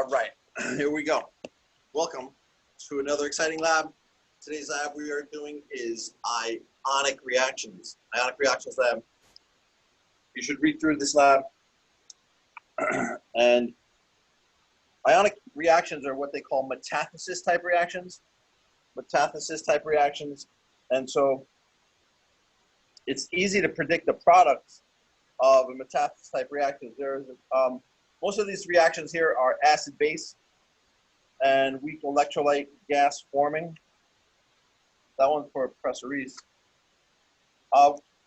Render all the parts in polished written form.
All right, here we go. Welcome to another exciting lab. Today's lab we are doing is ionic reactions. Ionic reactions lab. You should read through this lab. And ionic reactions are what they call metathesis type reactions. Metathesis type reactions. And so it's easy to predict the products of a metathesis type reaction. There's most of these reactions here are acid-base and weak electrolyte gas forming. That one's for Professor Reese.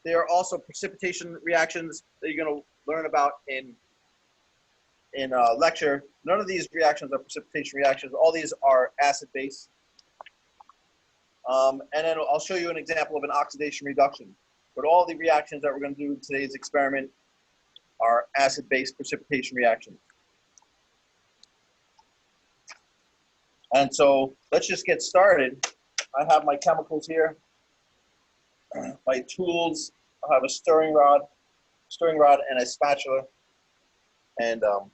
There are also precipitation reactions that you're going to learn about in lecture. None of these reactions are precipitation reactions. All these are acid-base. And then I'll show you an example of an oxidation reduction. But all the reactions that we're going to do in today's experiment are acid-base precipitation reactions. And so let's just get started. I have my chemicals here, my tools. I have a stirring rod and a spatula. And oh,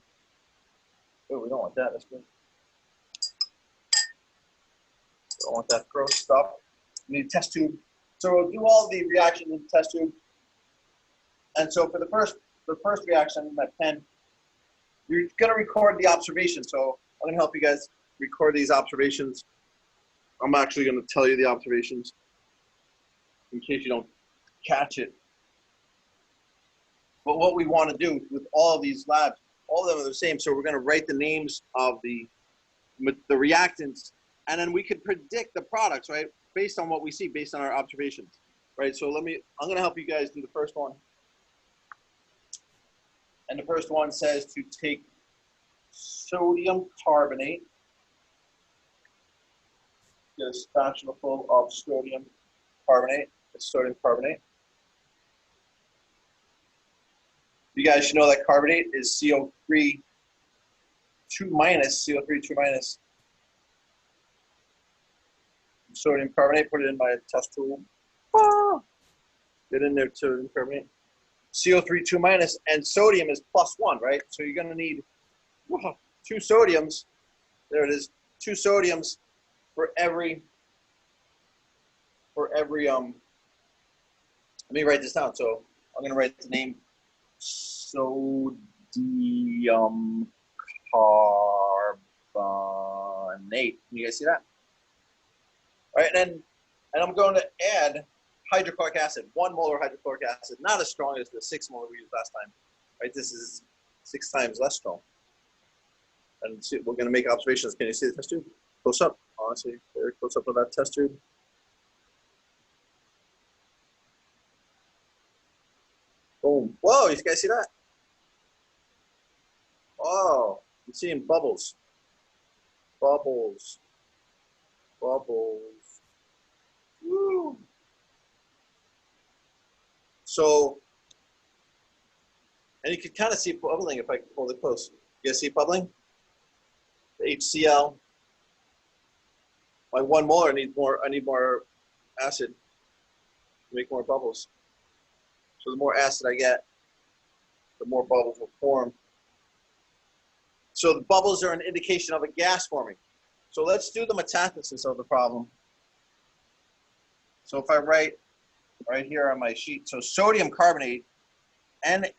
we don't want that. That's good. Don't want that gross stuff. We need a test tube. So we'll do all the reactions in the test tube. And so for the first reaction, my pen, you're going to record the observation. So I'm going to help you guys record these observations. I'm actually going to tell you the observations in case you don't catch it. But what we want to do with all of these labs, all of them are the same. So we're going to write the names of the reactants, and then we could predict the products, right? Based on what we see, based on our observations, right? So I'm going to help you guys do the first one. And the first one says to take sodium carbonate, get a spatula full of sodium carbonate. It's sodium carbonate. You guys should know that carbonate is CO3 2 minus, CO3 2 minus. Sodium carbonate, put it in my test tube. Ah, get in there, sodium carbonate. CO3 2 minus, and sodium is +1, right? So you're going to need 2 sodiums. There it is, 2 sodiums for every. Let me write this down. So I'm going to write the name sodium carbonate. Can you guys see that? All right, and I'm going to add hydrochloric acid, 1 molar hydrochloric acid, not as strong as the 6 molar we used last time. Right, this is 6 times less strong. And see, we're going to make observations. Can you see the test tube? Close up, honestly, very close up of that test tube. Boom. Whoa, you guys see that? Oh, you're seeing bubbles. Bubbles. Bubbles. Woo. So, and you can kind of see bubbling if I hold it close. You guys see bubbling? The HCl. My 1 molar, I need more acid to make more bubbles. So the more acid I get, the more bubbles will form. So the bubbles are an indication of a gas forming. So let's do the metathesis of the problem. So if I write right here on my sheet, so sodium carbonate, Na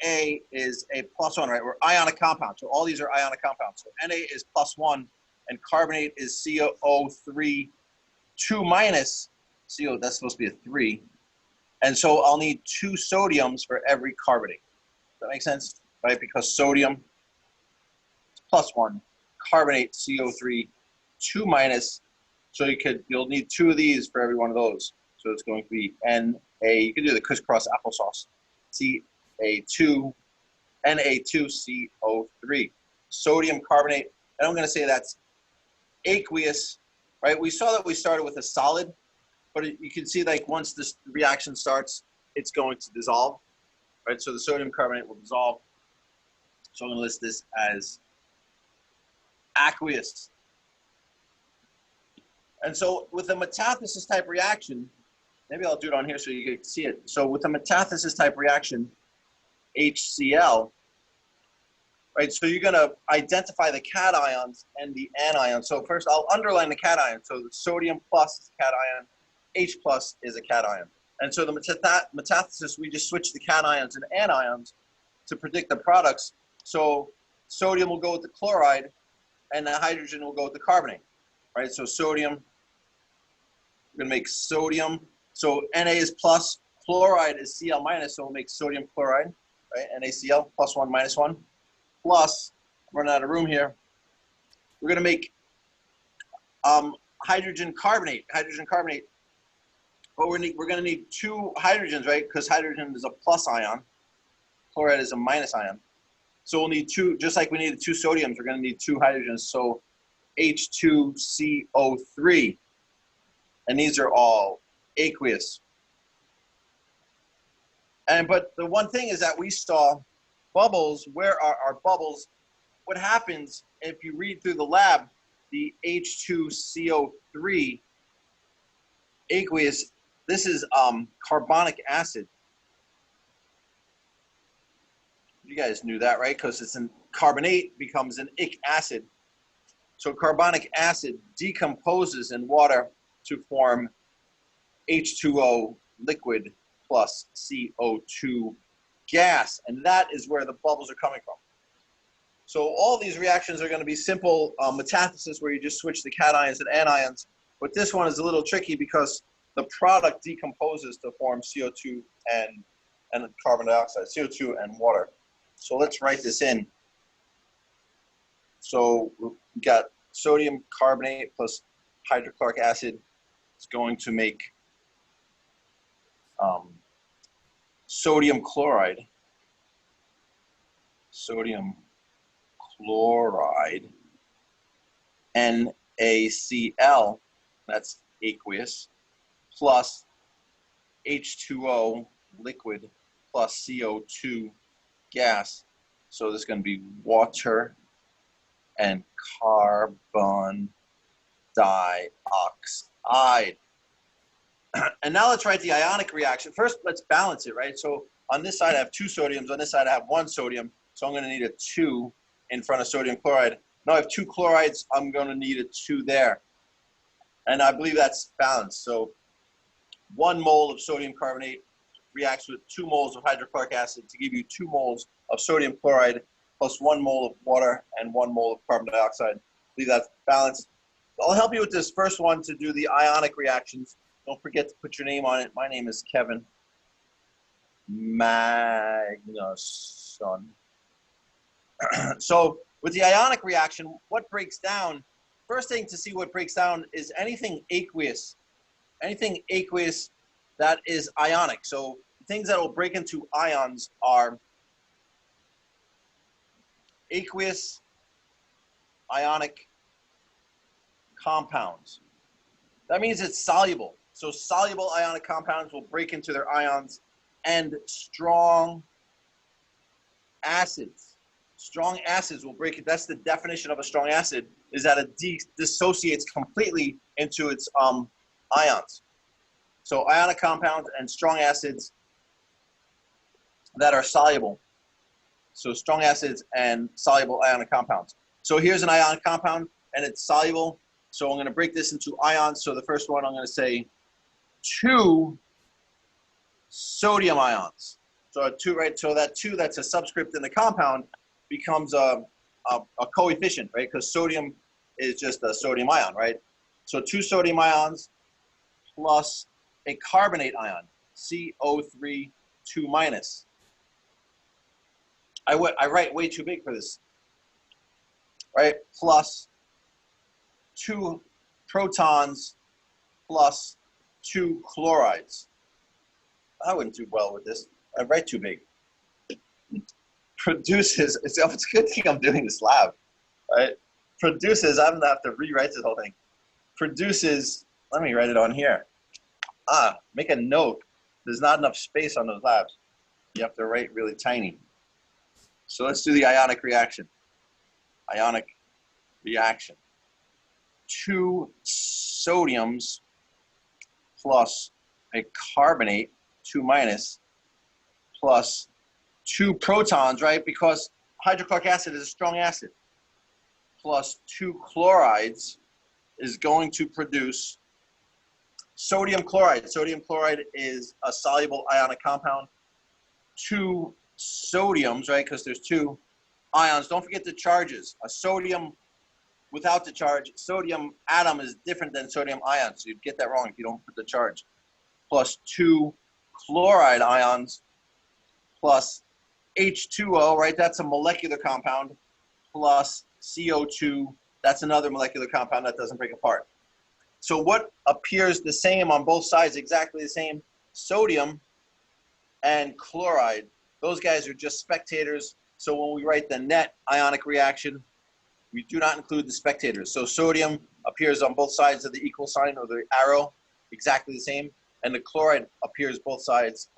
is a +1, right? We're ionic compound. So all these are ionic compounds. So Na is +1, and carbonate is CO3 2 minus. CO, that's supposed to be a 3. And so I'll need 2 sodiums for every carbonate. Does that make sense? Right? Because sodium is +1, carbonate CO3 2 minus. So you'll need 2 of these for every one of those. So it's going to be Na. You can do the crisscross applesauce. Ca2, Na2CO3. Sodium carbonate. And I'm going to say that's aqueous, right? We saw that we started with a solid, but you can see like once this reaction starts, it's going to dissolve, right? So the sodium carbonate will dissolve. So I'm going to list this as aqueous. And so with a metathesis type reaction, maybe I'll do it on here so you can see it. So with a metathesis type reaction, HCl, right? So you're gonna identify the cations and the anions. So first I'll underline the cation. So the sodium plus is a cation, H plus is a cation. And so the metathesis, we just switch the cations and anions to predict the products. So sodium will go with the chloride and the hydrogen will go with the carbonate, right? So sodium, we're gonna make sodium. So Na is plus, chloride is Cl minus, so we'll make sodium chloride, right? NaCl, plus 1, minus 1. Plus, I'm running out of room here. We're gonna make hydrogen carbonate. But we're gonna need 2 hydrogens, right? Because hydrogen is a plus ion, chloride is a minus ion. So we'll need 2, just like we needed 2 sodiums, we're gonna need 2 hydrogens. So H2CO3. And these are all aqueous. But the one thing is that we saw bubbles. Where are our bubbles? What happens if you read through the lab, the H2CO3 aqueous, this is carbonic acid. You guys knew that, right? Because it's in carbonate becomes an ic acid. So carbonic acid decomposes in water to form H2O liquid plus CO2 gas, and that is where the bubbles are coming from. So all these reactions are going to be simple metathesis where you just switch the cations and anions, but this one is a little tricky because the product decomposes to form CO2 and carbon dioxide, CO2 and water. So let's write this in. So we got sodium carbonate plus hydrochloric acid is going to make sodium chloride. Sodium chloride, NaCl, that's aqueous, plus H2O liquid plus CO2 gas. So this is going to be water and carbon dioxide. And now let's write the ionic reaction. First, let's balance it, right? So on this side I have 2 sodiums, on this side I have 1 sodium. So I'm going to need a 2 in front of sodium chloride. Now I have 2 chlorides, I'm going to need a 2 there. And I believe that's balanced. So 1 mole of sodium carbonate reacts with 2 moles of hydrochloric acid to give you 2 moles of sodium chloride plus 1 mole of water and 1 mole of carbon dioxide. I believe that's balanced. I'll help you with this first one to do the ionic reactions. Don't forget to put your name on it. My name is Kevin Magnusson. So with the ionic reaction, what breaks down? First thing to see what breaks down is anything aqueous. Anything aqueous that is ionic. So things that will break into ions are aqueous ionic compounds. That means it's soluble. So soluble ionic compounds will break into their ions, and strong acids. Strong acids will break it. That's the definition of a strong acid, is that it dissociates completely into its ions. So ionic compounds and strong acids that are soluble. So strong acids and soluble ionic compounds. So here's an ionic compound and it's soluble. So I'm going to break this into ions. So the first one I'm going to say 2 sodium ions. So a 2, right? So that 2 that's a subscript in the compound becomes a coefficient, right? Because sodium is just a sodium ion, right? So 2 sodium ions plus a carbonate ion, CO3 2 minus. I write way too big for this, right? Plus 2 protons plus 2 chlorides. I wouldn't do well with this. I write too big. Produces, it's a good thing I'm doing this lab, right? Produces, I'm gonna have to rewrite this whole thing. Produces, let me write it on here. Make a note. There's not enough space on those labs. You have to write really tiny. So let's do the ionic reaction. Ionic reaction. 2 sodiums plus a carbonate, 2 minus, plus 2 protons, right? Because hydrochloric acid is a strong acid, plus 2 chlorides is going to produce sodium chloride. Sodium chloride is a soluble ionic compound. 2 sodiums, right, because there's 2 ions. Don't forget the charges. A sodium without the charge, sodium atom is different than sodium ion, so you'd get that wrong if you don't put the charge. Plus 2 chloride ions, plus H2O, right, that's a molecular compound, plus CO2, that's another molecular compound that doesn't break apart. So what appears the same on both sides, exactly the same? Sodium and chloride. Those guys are just spectators. So when we write the net ionic reaction, we do not include the spectators. So sodium appears on both sides of the equal sign or the arrow, exactly the same, and the chloride appears on both sides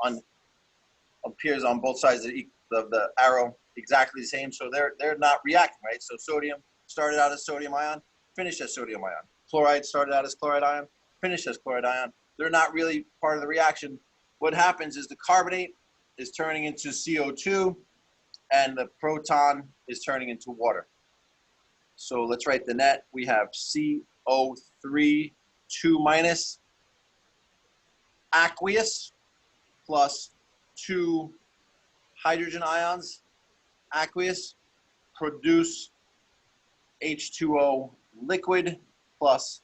of the arrow, exactly the same. So they're not reacting, right? So sodium started out as sodium ion, finished as sodium ion. Chloride started out as chloride ion, finished as chloride ion. They're not really part of the reaction. What happens is the carbonate is turning into CO2 and the proton is turning into water. So let's write the net. We have CO3, 2 minus, aqueous, plus 2 hydrogen ions, aqueous, produce H2O liquid, plus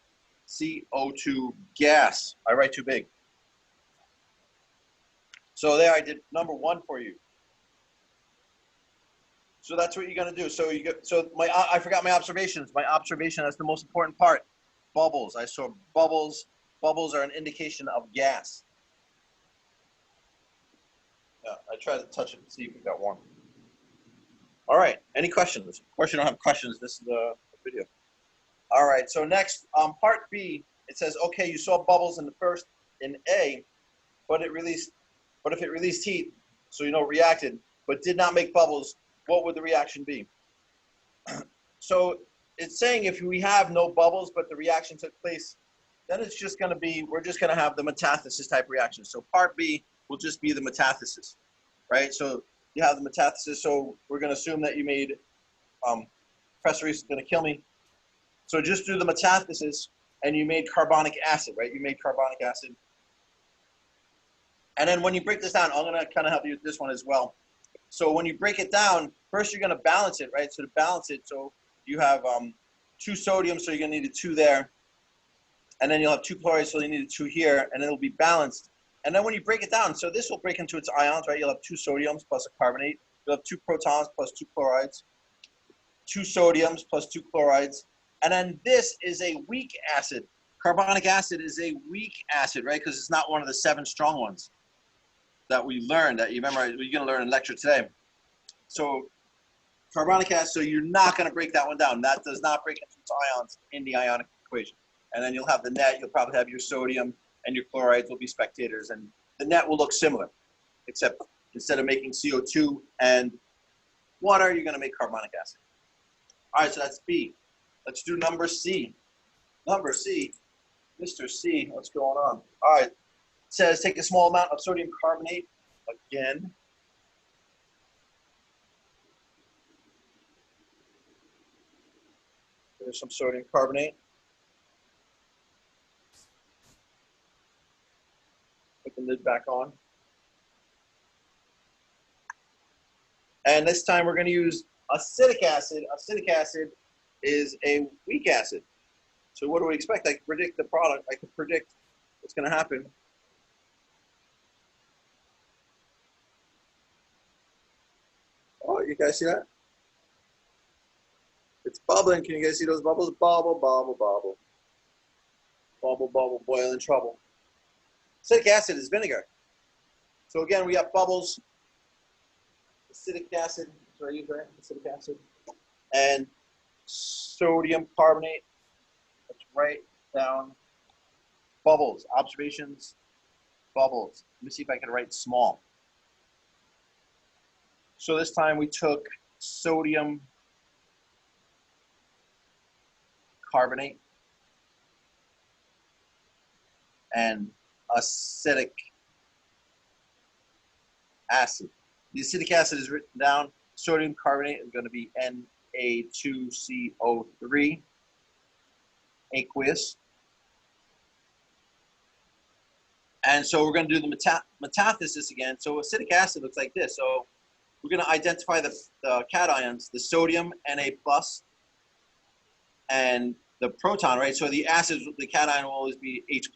CO2 gas. I write too big. So there I did number 1 for you. So that's what you're going to do. So I forgot my observations. My observation, that's the most important part. Bubbles. I saw bubbles. Bubbles are an indication of gas. Yeah, I tried to touch it to see if you got one. All right. Any questions? Of course, you don't have questions. This is the video. All right. So next, part B, it says, okay, you saw bubbles in A, but if it released heat, so reacted, but did not make bubbles, what would the reaction be? So it's saying if we have no bubbles, but the reaction took place, then it's just going to be, we're just going to have the metathesis type reaction. So part B will just be the metathesis, right? So you have the metathesis. So we're going to assume that you made, Professor Reese is going to kill me. So just do the metathesis and you made carbonic acid, right? You made carbonic acid. And then when you break this down, I'm going to kind of help you with this one as well. So when you break it down, first you're going to balance it, right? So to balance it, so you have 2 sodium, so you're going to need a 2 there. And then you'll have 2 chlorides, so you need a 2 here, and it'll be balanced. And then when you break it down, so this will break into its ions, right? You'll have 2 sodiums plus a carbonate. You'll have 2 protons plus 2 chlorides, 2 sodiums plus 2 chlorides. And then this is a weak acid. Carbonic acid is a weak acid, right? Because it's not one of the 7 strong ones that we learned, that you remember you're going to learn in lecture today. So carbonic acid, so you're not going to break that one down. That does not break into its ions in the ionic equation. And then you'll have the net, you'll probably have your sodium, and your chlorides will be spectators. And the net will look similar, except instead of making CO2 and water, you're going to make carbonic acid. All right, so that's B. Let's do number C. Number C, Mr. C, what's going on? All right. Says take a small amount of sodium carbonate again. There's some sodium carbonate. Put the lid back on. And this time we're going to use acetic acid. Acetic acid is a weak acid. So what do we expect? I can predict the product. I can predict what's going to happen. Oh, you guys see that? It's bubbling. Can you guys see those bubbles? Bubble, bubble, bubble. Bubble, bubble, boiling trouble. Acetic acid is vinegar. So again, we got bubbles. Acetic acid, that's what I use, right? Acetic acid. And sodium carbonate. Let's write down bubbles. Observations, bubbles. Let me see if I can write small. So this time we took sodium carbonate and acetic acid. The acetic acid is written down. sodium carbonate is going to be Na2CO3, aqueous. And so we're going to do the metathesis again. So acetic acid looks like this. So we're going to identify the cations, the sodium, Na+, and the proton, right? So the acid, the cation will always be H+.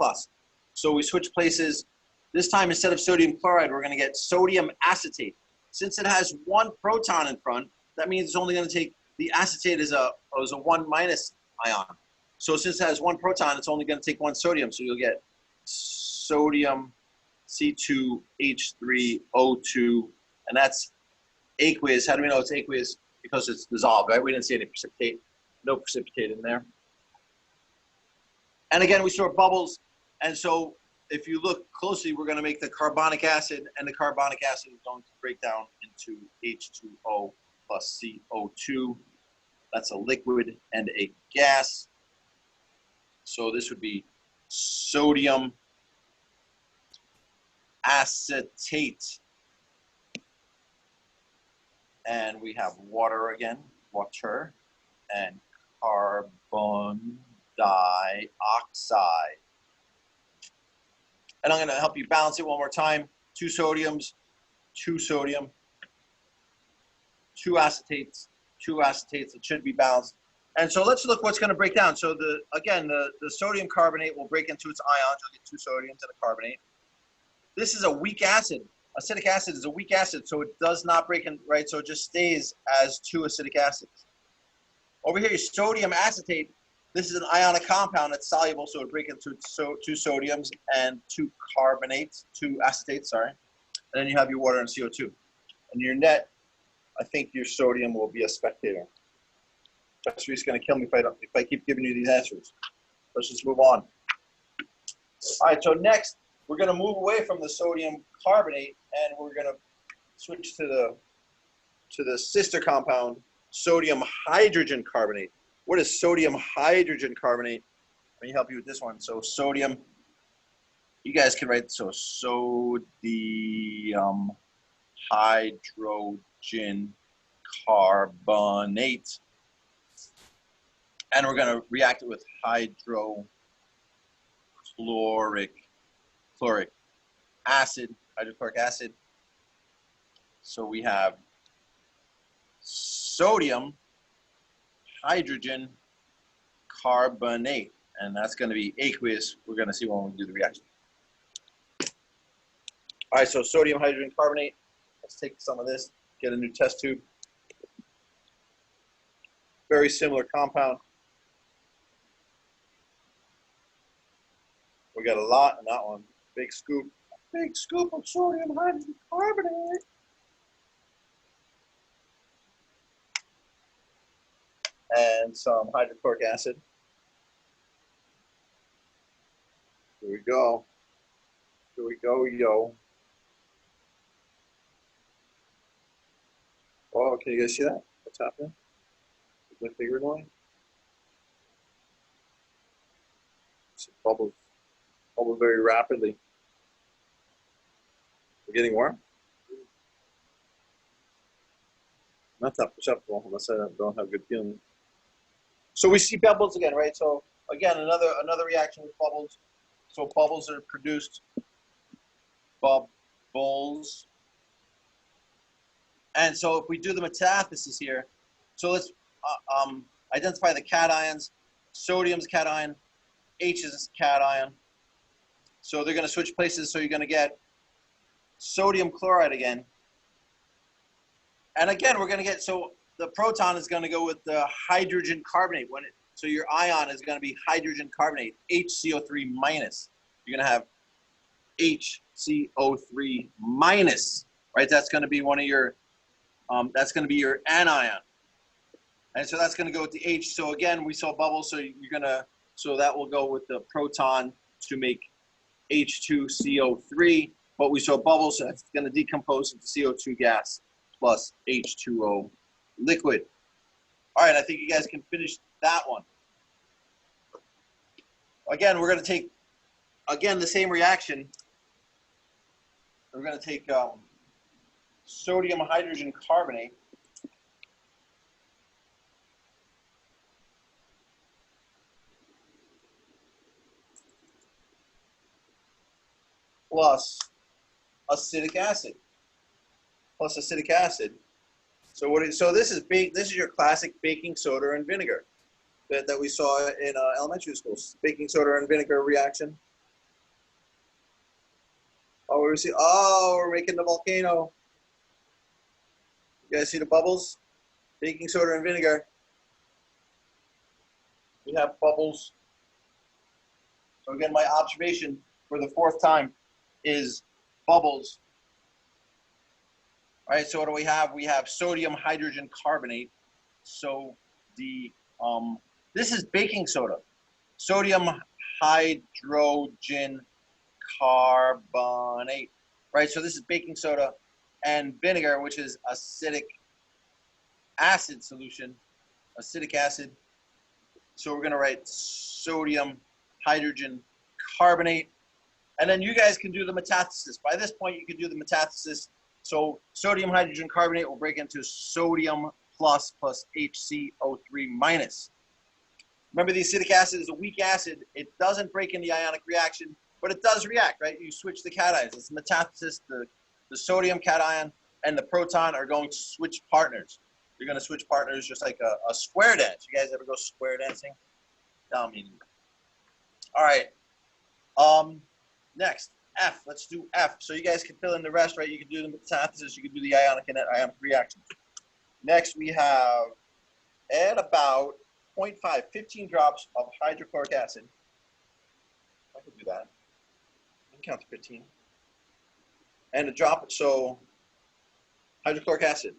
So we switch places. This time, instead of sodium chloride, we're going to get sodium acetate. Since it has one proton in front, that means it's only going to take, the acetate is a 1- ion. So since it has one proton, it's only going to take one sodium. So you'll get sodium C2H3O2, and that's aqueous. How do we know it's aqueous? Because it's dissolved, right? We didn't see any precipitate, no precipitate in there. And again, we saw bubbles. And so if you look closely, we're going to make the carbonic acid, and the carbonic acid is going to break down into H2O plus CO2. That's a liquid and a gas. So this would be sodium acetate. And we have water again, water, and carbon dioxide. And I'm going to help you balance it one more time. 2 sodiums, 2 sodium, 2 acetates, 2 acetates. It should be balanced. And so let's look what's going to break down. So again, the sodium carbonate will break into its ions. You'll get 2 sodiums and a carbonate. This is a weak acid. Acetic acid is a weak acid, so it does not break in, right? So it just stays as 2 acetic acids. Over here, your sodium acetate. This is an ionic compound that's soluble, so it breaks into 2 sodiums and 2 carbonates, 2 acetates, sorry. And then you have your water and CO2. And your net, I think your sodium will be a spectator. Professor is going to kill me if I keep giving you these answers. Let's just move on. All right, so next, we're going to move away from the sodium carbonate, and we're going to switch to the sister compound, sodium hydrogen carbonate. What is sodium hydrogen carbonate? Let me help you with this one. So sodium, you guys can write, so sodium hydrogen carbonate. And we're going to react it with hydrochloric acid, hydrochloric acid. So we have sodium hydrogen carbonate, and that's going to be aqueous. We're going to see when we do the reaction. All right, so sodium hydrogen carbonate. Let's take some of this, get a new test tube. Very similar compound. We got a lot in that one. Big scoop of sodium hydrogen carbonate. And some hydrochloric acid. Here we go. Here we go, yo. Oh, can you guys see that? What's happening? Is my finger annoying? It's bubbles very rapidly. We're getting warm? Not that perceptible unless I don't have good feeling. So we see bubbles again, right? So again, another reaction with bubbles. So bubbles are produced. Bubbles. And so if we do the metathesis here, so let's identify the cations. Sodium's cation, H is cation. So they're going to switch places. So you're going to get sodium chloride again. And again, we're going to get, so the proton is going to go with the hydrogen carbonate. So your ion is going to be hydrogen carbonate, HCO3 minus. You're going to have HCO3 minus, right? That's going to be one of your, that's going to be your anion. And so that's going to go with the H. So again, we saw bubbles, so you're going to, so that will go with the proton to make H2CO3. But we saw bubbles, so that's going to decompose into CO2 gas plus H2O liquid. All right, I think you guys can finish that one. Again, we're going to take, again, the same reaction. We're going to take sodium hydrogen carbonate. plus acetic acid. Plus acetic acid. So so this is your classic baking soda and vinegar that we saw in elementary school. Baking soda and vinegar reaction. Oh, we're making the volcano. You guys see the bubbles? Baking soda and vinegar. We have bubbles. So again, my observation for the fourth time is bubbles. All right, so what do we have? We have sodium hydrogen carbonate. So this is baking soda. Sodium hydrogen carbonate. Right, so this is baking soda and vinegar, which is acetic acid solution, acetic acid. So we're gonna write sodium hydrogen carbonate. And then you guys can do the metathesis. By this point, you can do the metathesis. So sodium hydrogen carbonate will break into sodium plus HCO3 minus. Remember, the acetic acid is a weak acid. It doesn't break in the ionic reaction, but it does react, right? You switch the cations. It's metathesis. The sodium cation and the proton are going to switch partners. You're going to switch partners just like a square dance. You guys ever go square dancing? No, I mean, all right. Next, F. Let's do F. So you guys can fill in the rest, right? You can do the metathesis. You can do the ionic and ionic reaction. Next, we have add about 0.5, 15 drops of hydrochloric acid. I can do that. I can count to 15. And a drop, so hydrochloric acid.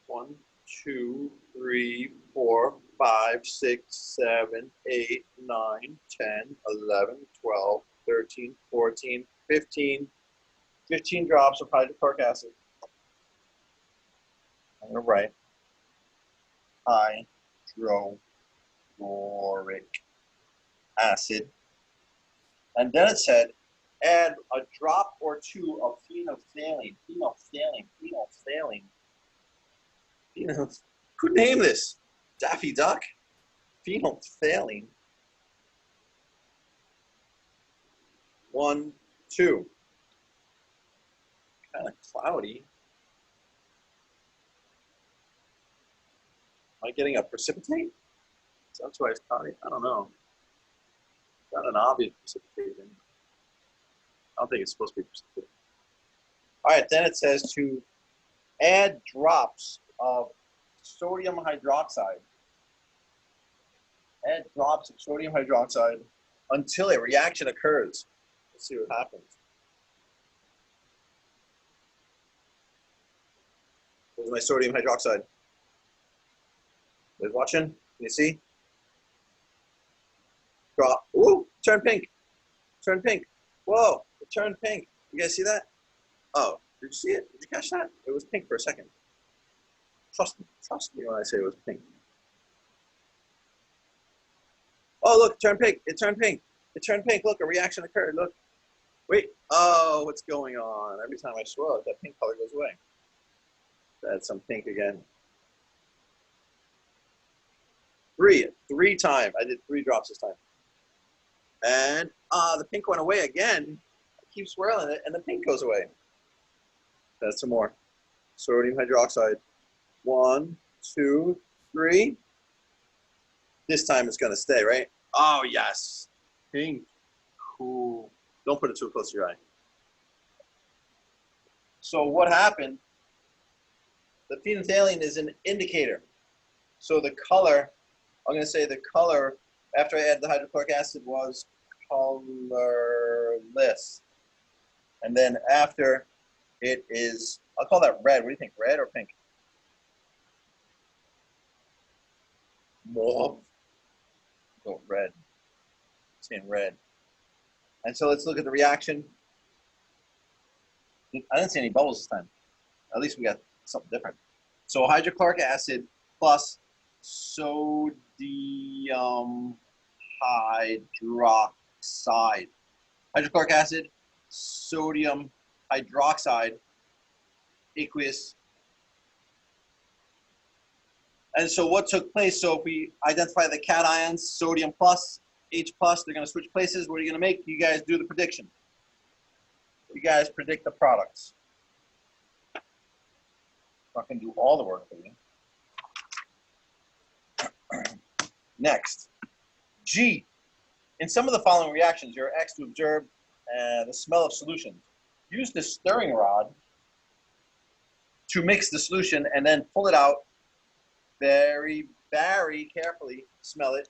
1, 2, 3, 4, 5, 6, 7, 8, 9, 10, 11, 12, 13, 14, 15. 15 drops of hydrochloric acid. I'm going to write hydrochloric acid. And then it said, add a drop or two of phenolphthalein. Who named this? Daffy Duck? Phenolphthalein. 1, 2. Kind of cloudy. Am I getting a precipitate? That's why it's cloudy. I don't know. Got an obvious precipitation. I don't think it's supposed to be precipitate. All right, then it says to add drops of sodium hydroxide. Add drops of sodium hydroxide until a reaction occurs. Let's see what happens. There's my sodium hydroxide. You guys watching? Can you see? Drop. Ooh, turn pink. Turn pink. Whoa, it turned pink. You guys see that? Oh, did you see it? Did you catch that? It was pink for a second. Trust me when I say it was pink. Oh, look, it turned pink. It turned pink. It turned pink. Look, a reaction occurred. Look. Wait. Oh, what's going on? Every time I swirl it, that pink color goes away. That's some pink again. Three times. I did 3 drops this time. And the pink went away again. I keep swirling it, and the pink goes away. That's some more. Sodium hydroxide. 1, 2, 3. This time it's going to stay, right? Oh, yes. Pink. Cool. Don't put it too close to your eye. So what happened? The phenolphthalein is an indicator. So the color, I'm going to say the color after I added the hydrochloric acid was colorless. And then after it is, I'll call that red. What do you think, red or pink? Mauve. Go red. I'm saying red. And so let's look at the reaction. I didn't see any bubbles this time. At least we got something different. So hydrochloric acid plus sodium hydroxide. Hydrochloric acid, sodium hydroxide, aqueous. And so what took place, so if we identify the cations, sodium plus, H plus, they're going to switch places. What are you going to make? You guys do the prediction. You guys predict the products. I'm not going to do all the work for you. Next, G. In some of the following reactions, you're asked to observe the smell of solutions. Use the stirring rod to mix the solution and then pull it out very, very carefully. Smell it.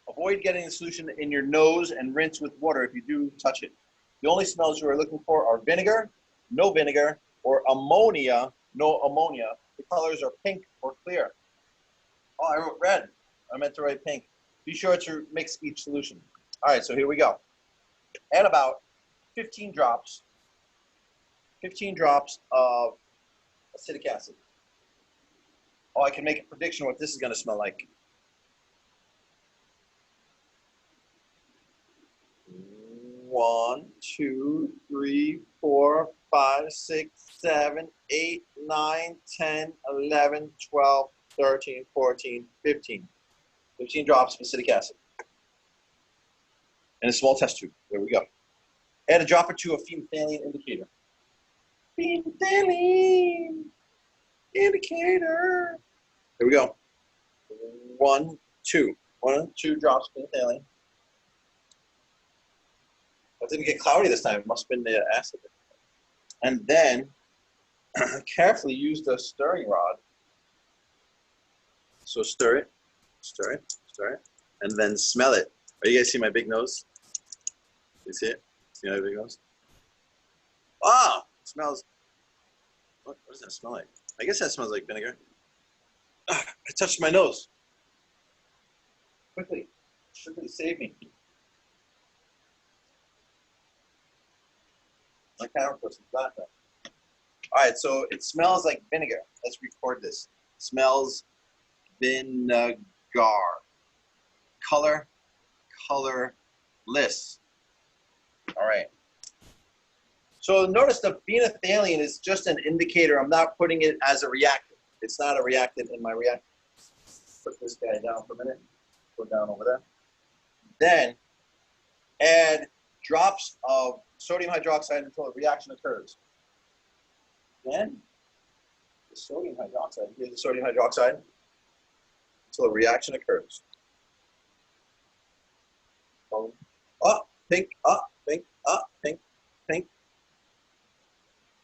Avoid getting the solution in your nose and rinse with water if you do touch it. The only smells you are looking for are vinegar, no vinegar, or ammonia, no ammonia. The colors are pink or clear. Oh, I wrote red. I meant to write pink. Be sure to mix each solution. All right, so here we go. Add about 15 drops of acetic acid. Oh, I can make a prediction what this is going to smell like. 1, 2, 3, 4, 5, 6, 7, 8, 9, 10, 11, 12, 13, 14, 15. 15 drops of acetic acid. In a small test tube. There we go. Add a drop or two of phenolphthalein indicator. Phenolphthalein indicator. Here we go. 1, 2. 1, 2 drops of phenolphthalein. It didn't get cloudy this time. It must have been the acid. And then carefully use the stirring rod. So stir it, stir it, stir it, and then smell it. Oh, you guys see my big nose? You see it? See my big nose? Ah, it smells. What does that smell like? I guess that smells like vinegar. Ah, I touched my nose. Quickly, save me. My camera person's got that. All right, so it smells like vinegar. Let's record this. Smells vinegar. Color, colorless. All right. So notice the phenolphthalein is just an indicator. I'm not putting it as a reactant. It's not a reactant in my reactant. Put this guy down for a minute. Go down over there. Then add drops of sodium hydroxide until a reaction occurs. Then the sodium hydroxide, here's the sodium hydroxide, until a reaction occurs. Up, pink, up, pink, up, pink, pink.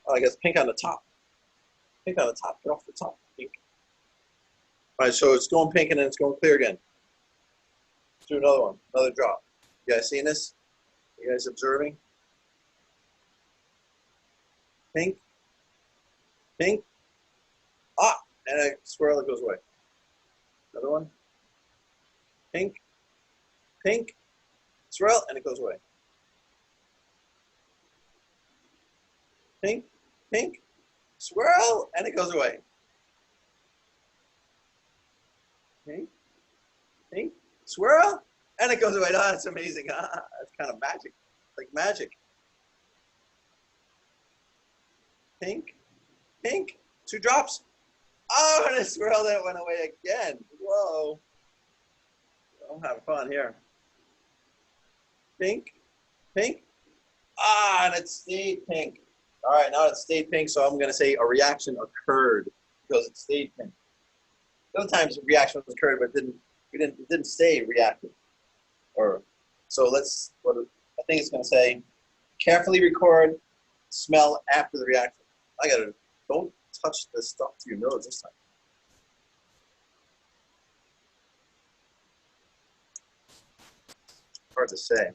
Oh, I guess pink on the top. Pink on the top, get off the top, pink. All right, so it's going pink and then it's going clear again. Let's do another one, another drop. You guys seeing this? You guys observing? Pink, pink, ah, and a swirl, it goes away. Another one. Pink, pink, swirl, and it goes away. Pink, pink, swirl, and it goes away. Pink, pink, swirl, and it goes away. Oh, that's amazing. Ah, that's kind of magic, like magic. Pink, pink, 2 drops. Oh, and it swirled and it went away again. Whoa. I'm having fun here. Pink, pink. Ah, and it stayed pink. All right, now it stayed pink, so I'm going to say a reaction occurred because it stayed pink. Sometimes a reaction occurred, but it didn't stay reactive. Or so let's. I think it's going to say, carefully record, smell after the reaction. I gotta, don't touch this stuff to your nose this time. Hard to say.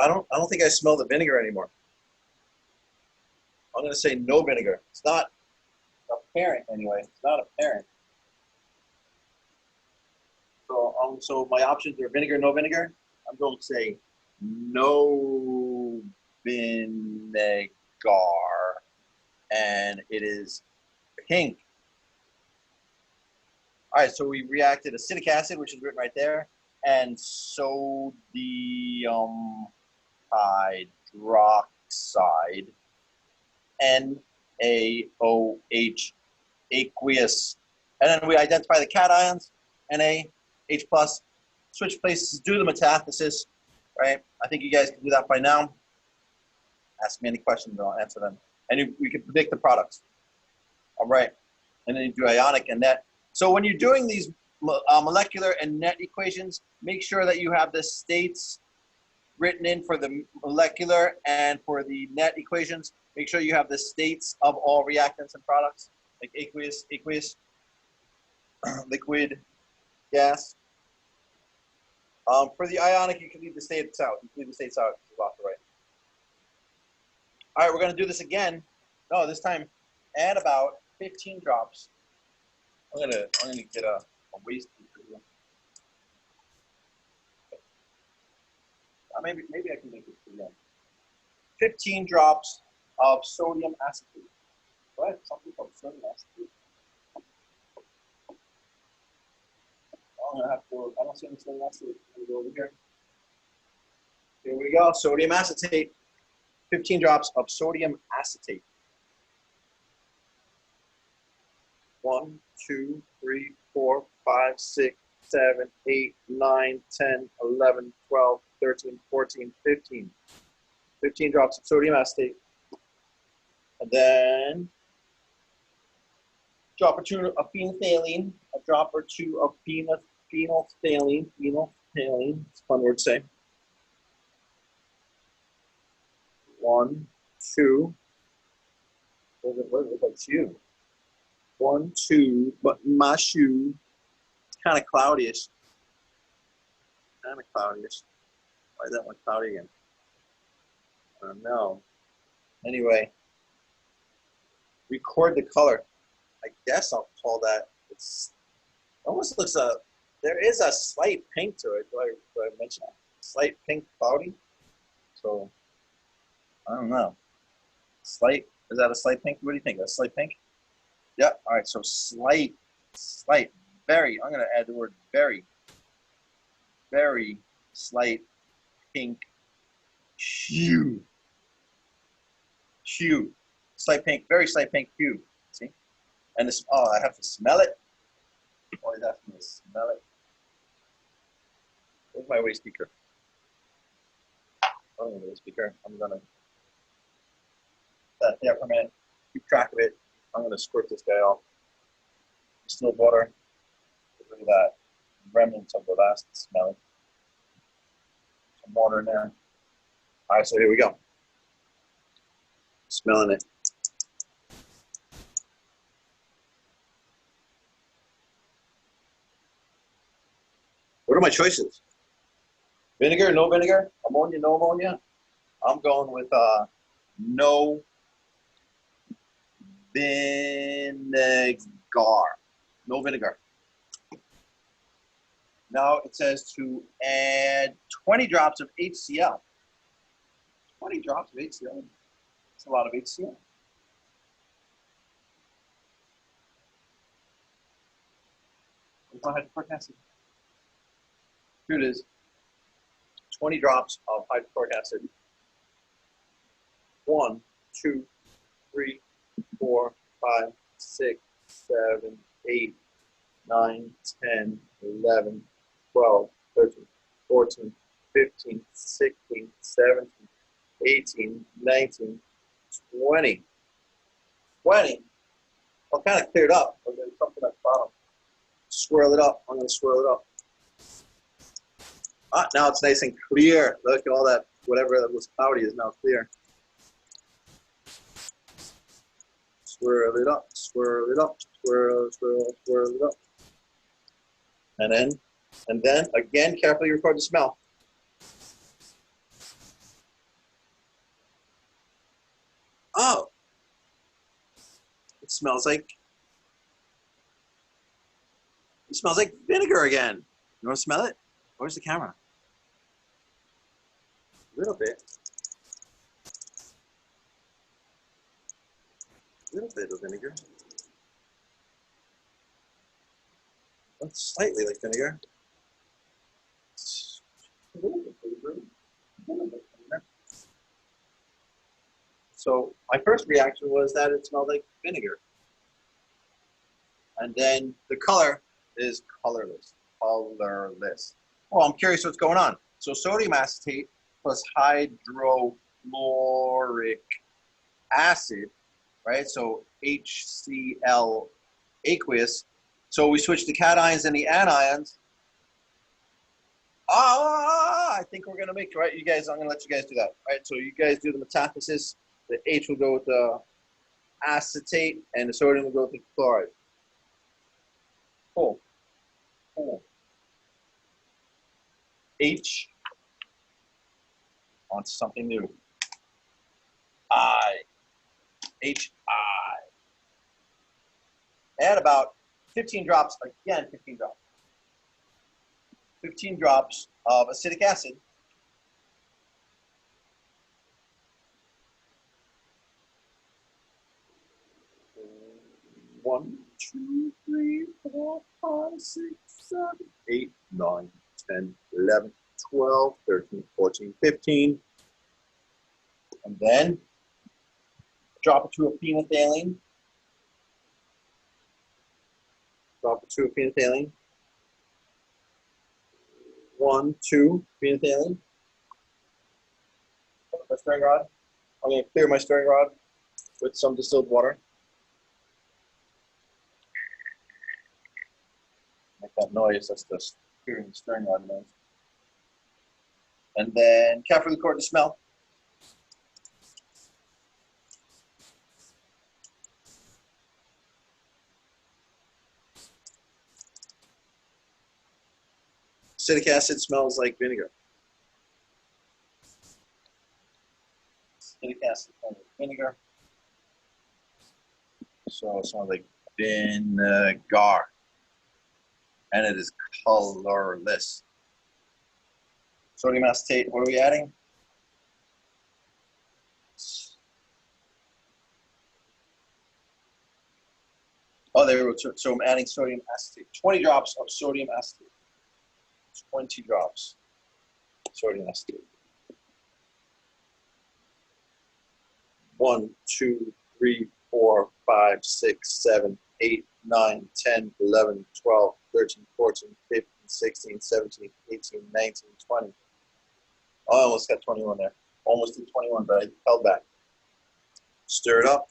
I don't think I smell the vinegar anymore. I'm gonna say no vinegar. It's not apparent anyway. It's not apparent. So my options are vinegar, no vinegar. I'm going to say no vinegar, and it is pink. All right, so we reacted acetic acid, which is written right there, and sodium hydroxide, NaOH, aqueous. And then we identify the cations, Na, H plus, switch places, do the metathesis, right? I think you guys can do that by now. Ask me any questions, I'll answer them. And we can predict the products. All right. And then you do ionic and net. So when you're doing these molecular and net equations, make sure that you have the states written in for the molecular and for the net equations. Make sure you have the states of all reactants and products, like aqueous, liquid, gas. For the ionic, you can leave the states out. You can leave the states out. It's off the right. All right, we're going to do this again. No, this time add about 15 drops. I'm gonna get a waste beaker here. Maybe I can make it again. 15 drops of sodium acetate. What? Something called sodium acetate. I'm gonna have to. I don't see any sodium acetate. I'm gonna go over here. Here we go. Sodium acetate. 15 drops of sodium acetate. 1, 2, 3, 4, 5, 6, 7, 8, 9, 10, 11, 12, 13, 14, 15. 15 drops of sodium acetate. And then a drop or two of phenolphthalein, a drop or two of phenolphthalein. It's a fun word to say. 1, 2. What about you? 1, 2, but my shoe, it's kind of cloudyish. Why is that one cloudy again? I don't know. Anyway, record the color. I guess I'll call that, it's almost looks there is a slight pink to it. Do I mention that? Slight pink cloudy? So, I don't know. Slight, is that a slight pink? What do you think? A slight pink? Yeah, all right, so slight, very, I'm gonna add the word very slight pink hue. Slight pink, very slight pink hue, see? And this, oh, I have to smell it? Oh, he's asking me to smell it. Where's my waste beaker? I don't need a waste beaker. I'm gonna set there for a minute, keep track of it. I'm going to squirt this guy off. Distilled water. Get rid of that remnants of the last smell. Some water in there. All right, so here we go. Smelling it. What are my choices? Vinegar, no vinegar? Ammonia, no ammonia? I'm going with no vinegar. No vinegar. Now it says to add 20 drops of HCl. 20 drops of HCl. That's a lot of HCl. Where's my hydrochloric acid? Here it is. 20 drops of hydrochloric acid. 1, 2, 3, 4, 5, 6, 7, 8, 9, 10, 11, 12, 13, 14, 15, 16, 17, 18, 19, 20. 20. Well, kind of cleared up. But there's something at the bottom. Swirl it up. I'm going to swirl it up. Ah, now it's nice and clear. Look at all that, whatever that was cloudy is now clear. Swirl it up, swirl it up, swirl it up. And then again, carefully record the smell. Oh, it smells like vinegar again. You want to smell it? Where's the camera? A little bit. A little bit of vinegar. That's slightly like vinegar. A little bit vinegar. So my first reaction was that it smelled like vinegar. And then the color is colorless. colorless. Well, I'm curious what's going on. So sodium acetate plus hydrochloric acid, right? So HCl aqueous. So we switch the cations and the anions. I think we're gonna make, right? You guys, I'm gonna let you guys do that, right? So you guys do the metathesis. The H will go with the acetate, and the sodium will go with the chloride. Cool. Cool. H on something new. HI. Add about 15 drops, again, 15 drops. 15 drops of acetic acid. One, 2, 3, 4, 5, 6, 7, 8, 9, 10, 11, 12, 13, 14, 15. And then drop it to a phenolphthalein. Drop it to a phenolphthalein. 1, 2, phenolphthalein. My stirring rod. I'm going to clear my stirring rod with some distilled water. Make that noise. That's the stirring rod noise. And then carefully record the smell. Acetic acid smells like vinegar. Acetic acid smells like vinegar. So it smells like vinegar. And it is colorless. Sodium acetate, what are we adding? Oh, there we go. So I'm adding sodium acetate. 20 drops of sodium acetate. 20 drops sodium acetate. 1, 2, 3, 4, 5, 6, 7, 8, 9, 10, 11, 12, 13, 14, 15, 16, 17, 18, 19, 20. Oh, I almost got 21 there. Almost did 21, but I held back. Stir it up.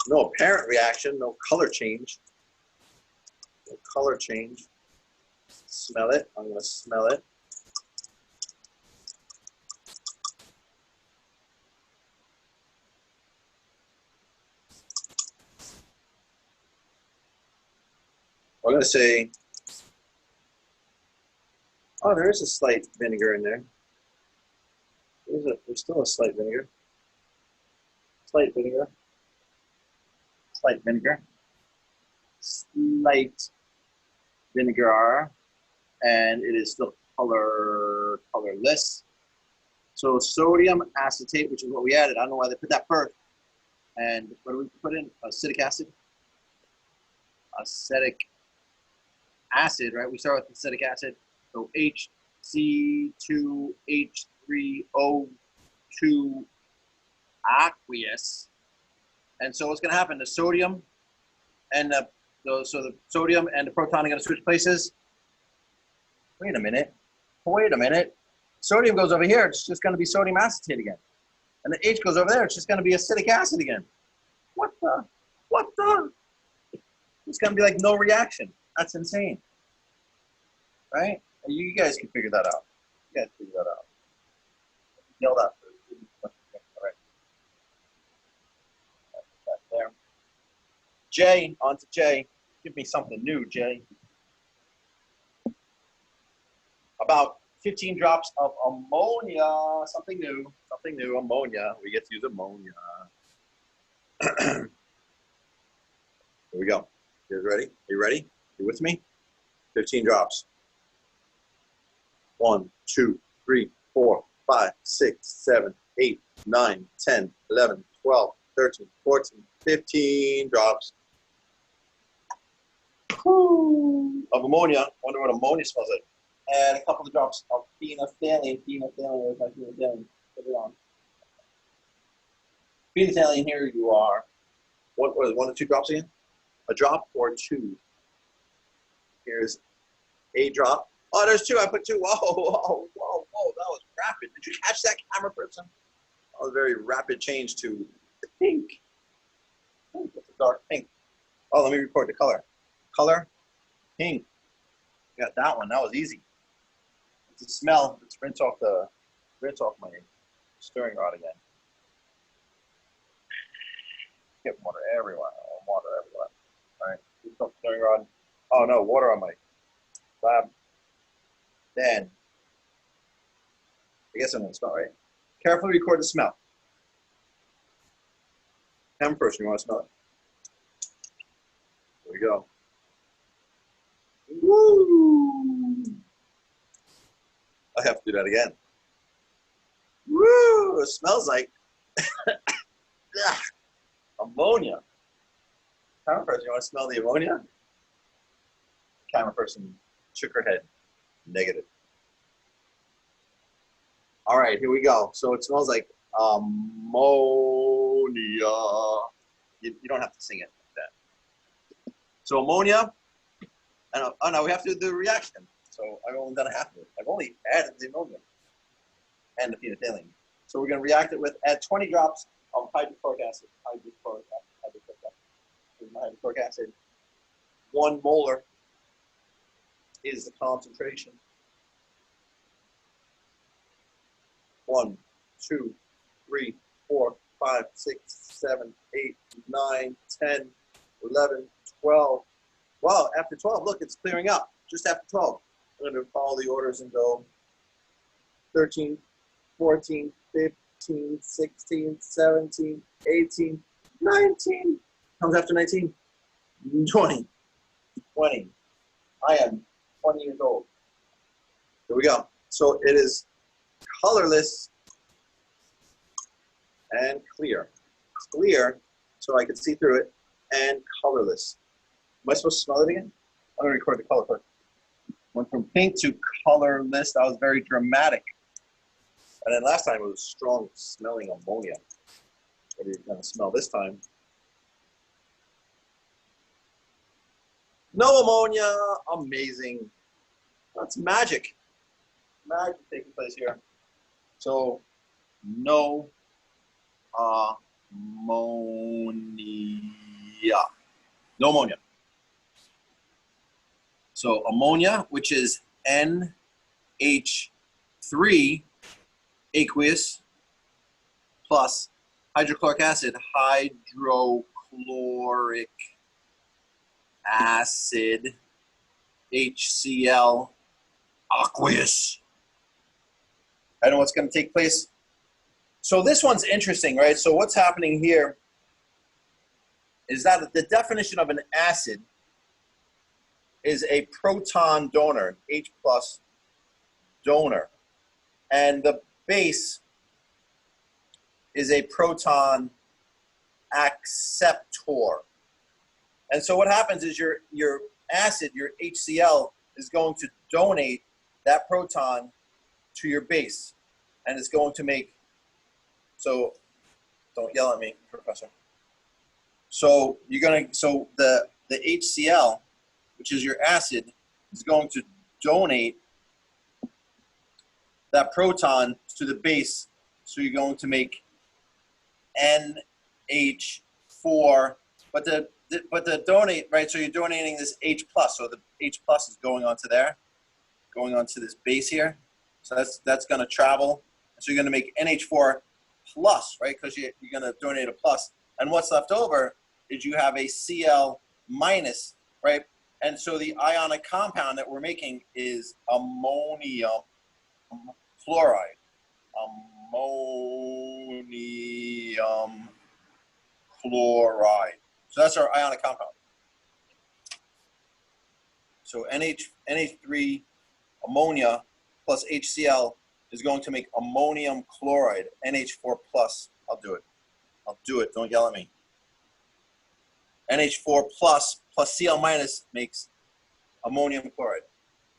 No apparent reaction, no color change. No color change. Smell it. I'm going to smell it. I'm going to say, oh, there is a slight vinegar in there. There's still a slight vinegar. Slight vinegar. Slight vinegar. Slight vinegar. And it is still colorless. So sodium acetate, which is what we added. I don't know why they put that first. And what do we put in? Acetic acid. Acetic acid, right? We start with acetic acid. So HC2H3O2 aqueous. And so what's going to happen? The sodium and the sodium and the proton are going to switch places. Wait a minute. Sodium goes over here. It's just going to be sodium acetate again. And the H goes over there. It's just going to be acetic acid again. What the? It's going to be like no reaction. That's insane. Right? You guys can figure that out. You guys figure that out. Yell that. All right. That's there. J, on to J. Give me something new, Jay. About 15 drops of ammonia, something new, ammonia. We get to use ammonia. Here we go. You guys ready? Are you ready? You with me? 15 drops. 1, 2, 3, 4, 5, 6, 7, 8, 9, 10, 11, 12, 13, 14, 15 drops. Of ammonia. Wonder what ammonia smells like. And a couple of drops of phenolphthalein. Where's my phenolphthalein? Put it on. Phenolphthalein, here you are. What is 1 or 2 drops again? A drop or 2. Here's A drop. Oh, there's two. I put two. Whoa, whoa, whoa, whoa. That was rapid. Did you catch that, camera person? That was a very rapid change to pink. It's a dark pink. Oh, let me record the color. Color, pink. Got that one. That was easy. It's a smell. Let's rinse off my stirring rod again. Get water everywhere. Oh, water everywhere. All right. Rinse off stirring rod. Oh no, water on my slab. Then I guess I'm gonna smell, right? Carefully record the smell. Camera person, you want to smell it? There we go. Woo! I have to do that again. Woo! It smells like ammonia. Camera person, you want to smell the ammonia? Camera person shook her head. Negative. All right, here we go. So it smells like ammonia. You don't have to sing it like that. So ammonia, and oh no, we have to do the reaction. So I've only done half of it. I've only added the ammonia and the phenolphthalein. So we're going to react it with, add 20 drops of hydrochloric acid. Hydrochloric acid. 1 molar is the concentration. 1, 2, 3, 4, 5, 6, 7, 8, 9, 10, 11, 12. Wow, after 12, look, it's clearing up. Just after 12. I'm going to follow the orders and go 13, 14, 15, 16, 17, 18, 19. Comes after 19. 20. 20. I am 20 years old. Here we go. So it is colorless and clear. Clear, so I can see through it, and colorless. Am I supposed to smell it again? I'm going to record the color first. Went from pink to colorless. That was very dramatic. And then last time it was strong smelling ammonia. What are you going to smell this time? No ammonia. Amazing. That's magic. Magic taking place here. So, no ammonia. No ammonia. So ammonia, which is NH3 aqueous plus hydrochloric acid, hydrochloric acid, HCl, aqueous. I know what's going to take place. So this one's interesting, right? So what's happening here is that the definition of an acid is a proton donor, H plus donor. And the base is a proton acceptor. And so what happens is your acid, your HCl, is going to donate that proton to your base. And it's going to make, so don't yell at me, Professor. So you're gonna, so the HCl, which is your acid, is going to donate that proton to the base. So you're going to make NH4, but the donate, right? So you're donating this H plus. So the H plus is going onto there, going onto this base here. So that's going to travel. So you're going to make NH4 plus, right? Because you're going to donate a plus. And what's left over is you have a Cl minus, right? And so the ionic compound that we're making is ammonium chloride. Ammonium chloride. So that's our ionic compound. So NH3 ammonia plus HCl is going to make ammonium chloride, NH4 plus. I'll do it. I'll do it. Don't yell at me. NH4 plus Cl minus makes ammonium chloride.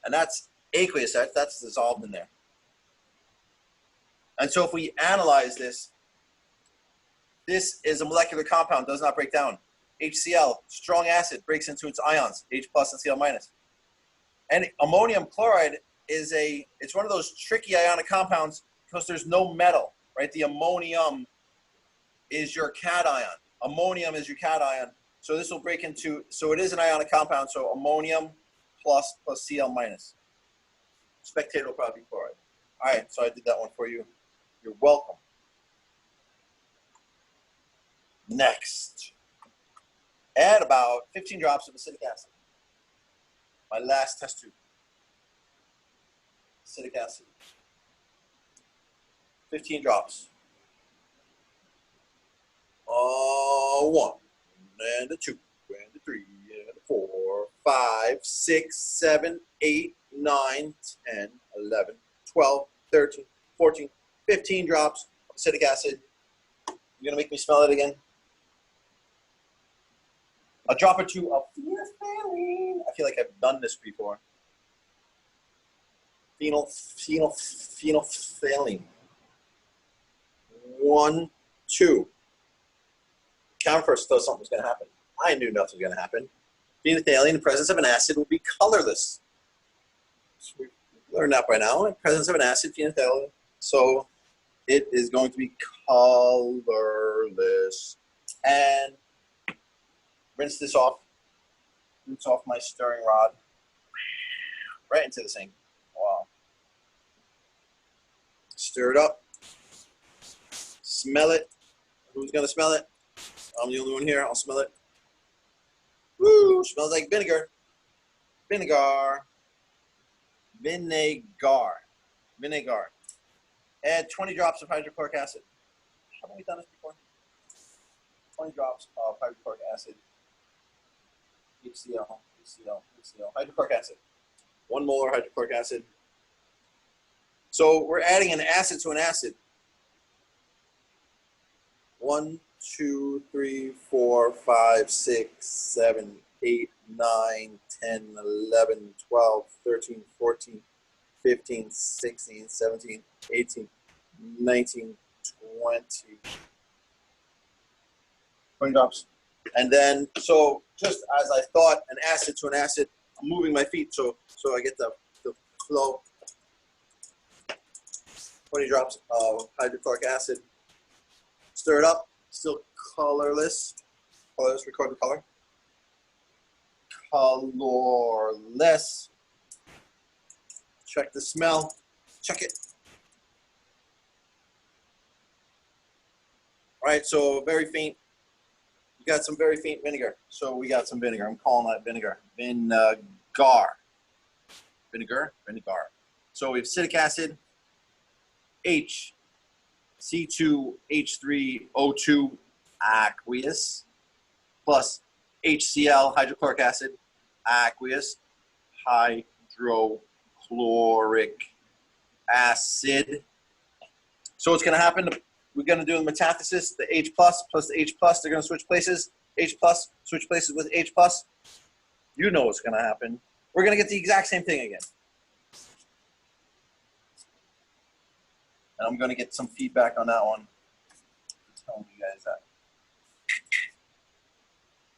And that's aqueous. That's dissolved in there. And so if we analyze this, this is a molecular compound, does not break down. HCl, strong acid, breaks into its ions, H plus and Cl minus. And ammonium chloride is it's one of those tricky ionic compounds because there's no metal, right? The ammonium is your cation. Ammonium is your cation. So this will break into, so it is an ionic compound, so ammonium plus Cl minus. Spectator will probably be chloride. All right, so I did that one for you. You're welcome. Next, add about 15 drops of acetic acid. My last test tube. Acetic acid. 15 drops. 1, and a 2, and a 3, and a 4, 5, 6, 7, 8, 9, 10, 11, 12, 13, 14, 15 drops of acetic acid. You're gonna make me smell it again? A drop or two of phenolphthalein. I feel like I've done this before. Phenolphthalein. 1, 2. Count first, thought something was going to happen. I knew nothing was going to happen. Phenolphthalein, in the presence of an acid, will be colorless. So we've learned that by now. In the presence of an acid, phenolphthalein. So it is going to be colorless. And rinse this off. Rinse off my stirring rod. Right into the sink. Wow. Stir it up. Smell it. Who's going to smell it? I'm the only one here. I'll smell it. Woo! Smells like vinegar. Vinegar. Vinegar. Vinegar. Add 20 drops of hydrochloric acid. Haven't we done this before? 20 drops of hydrochloric acid. HCl, HCl, HCl. Hydrochloric acid. 1 molar hydrochloric acid. So we're adding an acid to an acid. 1, 2, 3, 4, 5, 6, 7, 8, 9, 10, 11, 12, 13, 14, 15, 16, 17, 18, 19, 20. 20 drops. And then, so just as I thought, an acid to an acid, I'm moving my feet so I get the flow. 20 drops of hydrochloric acid. Stir it up. Still colorless. Colorless, record the color. Colorless. Check the smell. Check it. All right, so very faint. You got some very faint vinegar. So we got some vinegar. I'm calling that vinegar. Vinegar. Vinegar. Vinegar. So we have acetic acid, H, C2H3O2 aqueous, plus HCl, hydrochloric acid, aqueous, hydrochloric acid. So what's going to happen, we're going to do the metathesis, the H plus the H plus, they're going to switch places. H plus, switch places with H plus. You know what's going to happen. We're going to get the exact same thing again. And I'm going to get some feedback on that one. Telling you guys that.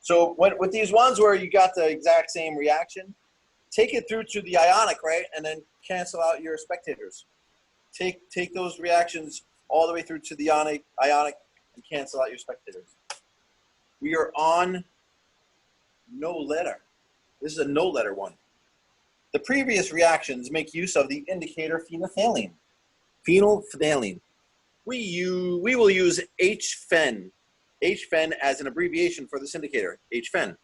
So with these ones where you got the exact same reaction, take it through to the ionic, right? And then cancel out your spectators. Take those reactions all the way through to the ionic and cancel out your spectators. We are on no letter. This is a no letter one. The previous reactions make use of the indicator phenolphthalein. Phenolphthalein. We will use HPhen. HPhen as an abbreviation for this indicator, HPhen.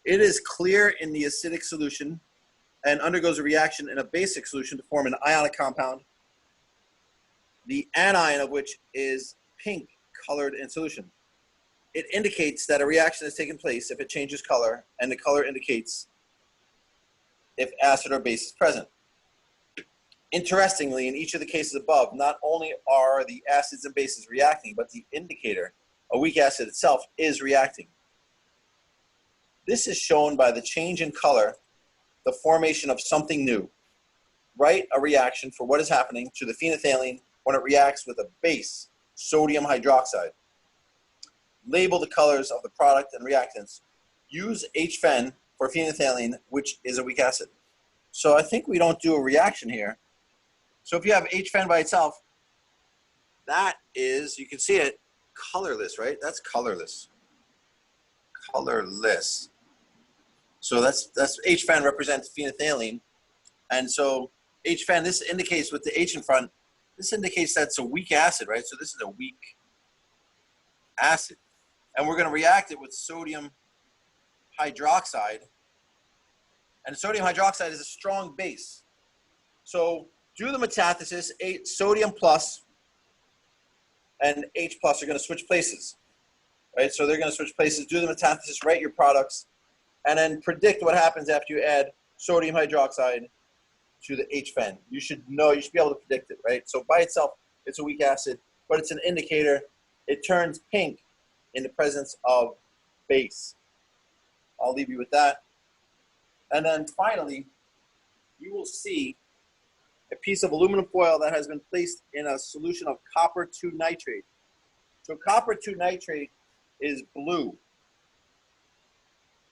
It is clear in the acidic solution and undergoes a reaction in a basic solution to form an ionic compound, the anion of which is pink colored in solution. It indicates that a reaction has taken place if it changes color, and the color indicates if acid or base is present. Interestingly, in each of the cases above, not only are the acids and bases reacting, but the indicator, a weak acid itself, is reacting. This is shown by the change in color, the formation of something new. Write a reaction for what is happening to the phenolphthalein when it reacts with a base, sodium hydroxide. Label the colors of the product and reactants. Use HPhen for phenolphthalein, which is a weak acid. So I think we don't do a reaction here. So if you have HPhen by itself, that is, you can see it, colorless, right? That's colorless. Colorless. So that's HPhen represents phenolphthalein. And so HPhen, this indicates with the H in front, this indicates that's a weak acid, right? So this is a weak acid. And we're going to react it with sodium hydroxide. And sodium hydroxide is a strong base. So do the metathesis, sodium plus and H plus are going to switch places, right? So they're going to switch places, do the metathesis, write your products, and then predict what happens after you add sodium hydroxide to the HPhen. You should know, you should be able to predict it, right? So by itself, it's a weak acid, but it's an indicator. It turns pink in the presence of base. I'll leave you with that. And then finally, you will see a piece of aluminum foil that has been placed in a solution of copper 2 nitrate. So copper 2 nitrate is blue.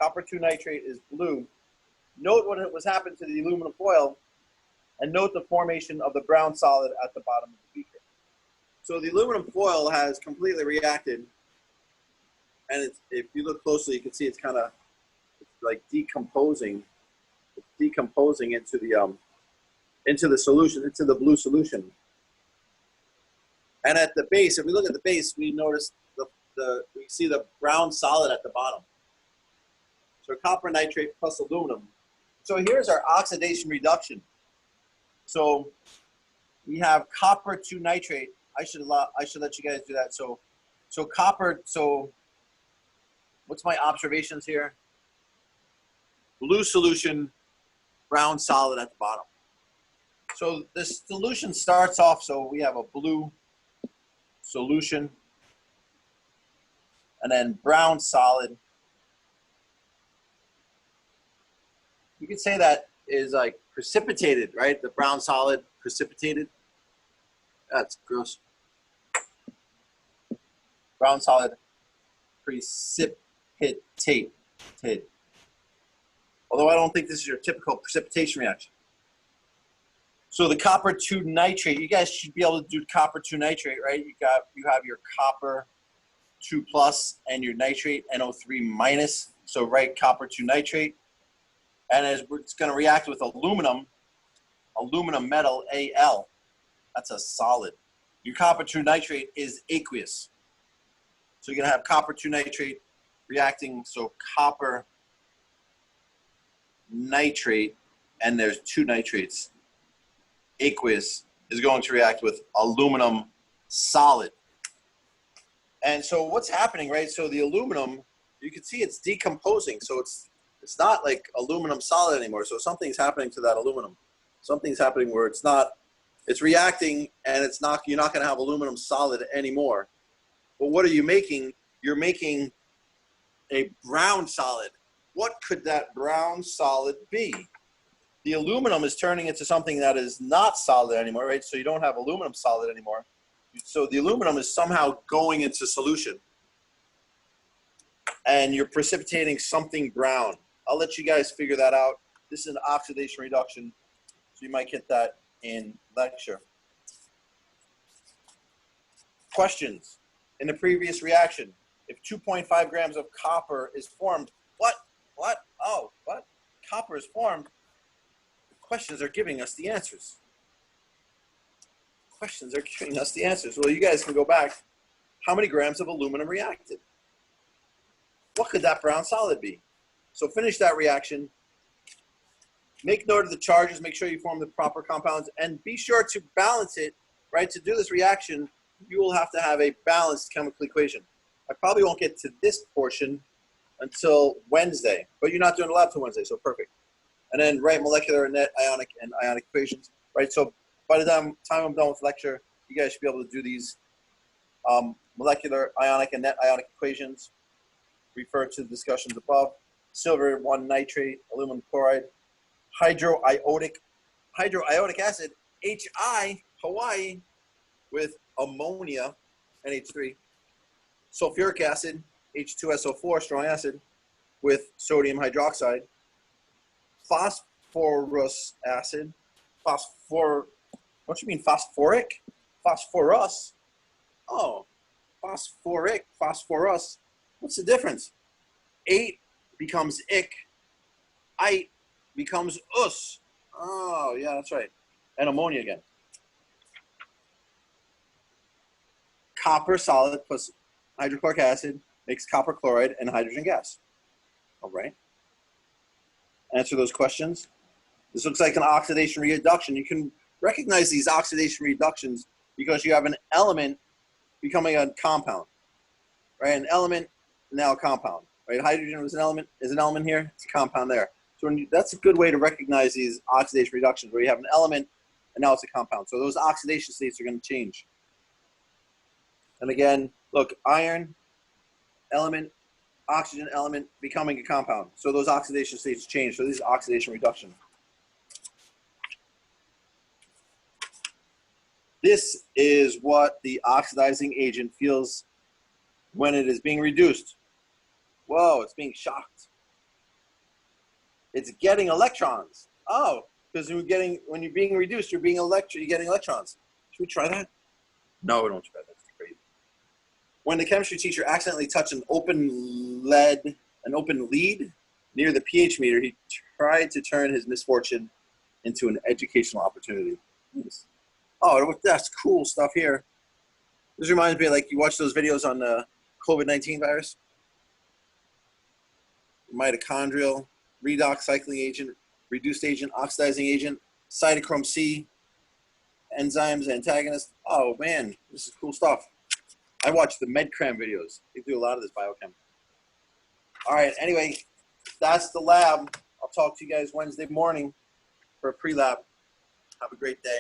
Copper 2 nitrate is blue. Note what was happened to the aluminum foil, and note the formation of the brown solid at the bottom of the beaker. So the aluminum foil has completely reacted, and it's, if you look closely, you can see it's kind of like decomposing. It's decomposing into the solution, into the blue solution. And at the base, if we look at the base, we notice we see the brown solid at the bottom. So copper nitrate plus aluminum. So here's our oxidation reduction. So we have copper 2 nitrate. I should let you guys do that. So copper. So what's my observations here? Blue solution, brown solid at the bottom. So this solution starts off, so we have a blue solution and then brown solid. You could say that is like precipitated, right? The brown solid precipitated. That's gross. Brown solid precipitate. Although I don't think this is your typical precipitation reaction. So the copper 2 nitrate, you guys should be able to do copper 2 nitrate, right? You have your copper 2 plus and your nitrate NO3 minus. So write copper 2 nitrate. And it's going to react with aluminum metal Al. That's a solid. Your copper 2 nitrate is aqueous. So you're going to have copper 2 nitrate reacting, so copper nitrate, and there's 2 nitrates. Aqueous is going to react with aluminum solid. And so what's happening, right? So the aluminum, you can see it's decomposing. So it's not like aluminum solid anymore. So something's happening to that aluminum. Something's happening where it's reacting, and you're not going to have aluminum solid anymore. But what are you making? You're making a brown solid. What could that brown solid be? The aluminum is turning into something that is not solid anymore, right? So you don't have aluminum solid anymore. So the aluminum is somehow going into solution. And you're precipitating something brown. I'll let you guys figure that out. This is an oxidation reduction, so you might get that in lecture. Questions? In the previous reaction, if 2.5 grams of copper is formed, what? Oh, what? Copper is formed. The questions are giving us the answers. Questions are giving us the answers. Well, you guys can go back. How many grams of aluminum reacted? What could that brown solid be? So finish that reaction. Make note of the charges. Make sure you form the proper compounds. And be sure to balance it, right? To do this reaction, you will have to have a balanced chemical equation. I probably won't get to this portion until Wednesday, but you're not doing the lab till Wednesday, so perfect. And then write molecular and net ionic and ionic equations, right? So by the time I'm done with lecture, you guys should be able to do these molecular, ionic, and net ionic equations. Refer to the discussions above. Silver 1 nitrate, aluminum chloride, hydroiodic acid, HI, Hawaii, with ammonia, NH3, sulfuric acid, H2SO4, strong acid, with sodium hydroxide, phosphorus acid. What do you mean phosphoric? Phosphorus. Oh, phosphorus. What's the difference? 8 becomes ick. Ite becomes us. Oh, yeah, that's right. And ammonia again. Copper solid plus hydrochloric acid makes copper chloride and hydrogen gas. All right. Answer those questions. This looks like an oxidation reduction. You can recognize these oxidation reductions because you have an element becoming a compound, right? An element, now a compound, right? Hydrogen was an element, is an element here. It's a compound there. So that's a good way to recognize these oxidation reductions where you have an element and now it's a compound. So those oxidation states are going to change. And again, look, iron, element, oxygen element becoming a compound. So those oxidation states change. So this is oxidation reduction. This is what the oxidizing agent feels when it is being reduced. Whoa, it's being shocked. It's getting electrons. Oh, because when you're being reduced, you're getting electrons. Should we try that? No, we don't try that. That's crazy. When the chemistry teacher accidentally touched an open lead near the pH meter, he tried to turn his misfortune into an educational opportunity. Oh, that's cool stuff here. This reminds me of, like, you watch those videos on the COVID-19 virus. Mitochondrial, redox cycling agent, reduced agent, oxidizing agent, cytochrome C, enzymes, antagonists. Oh man, this is cool stuff. I watch the MedCram videos. They do a lot of this biochem. All right, anyway, that's the lab. I'll talk to you guys Wednesday morning for a pre-lab. Have a great day.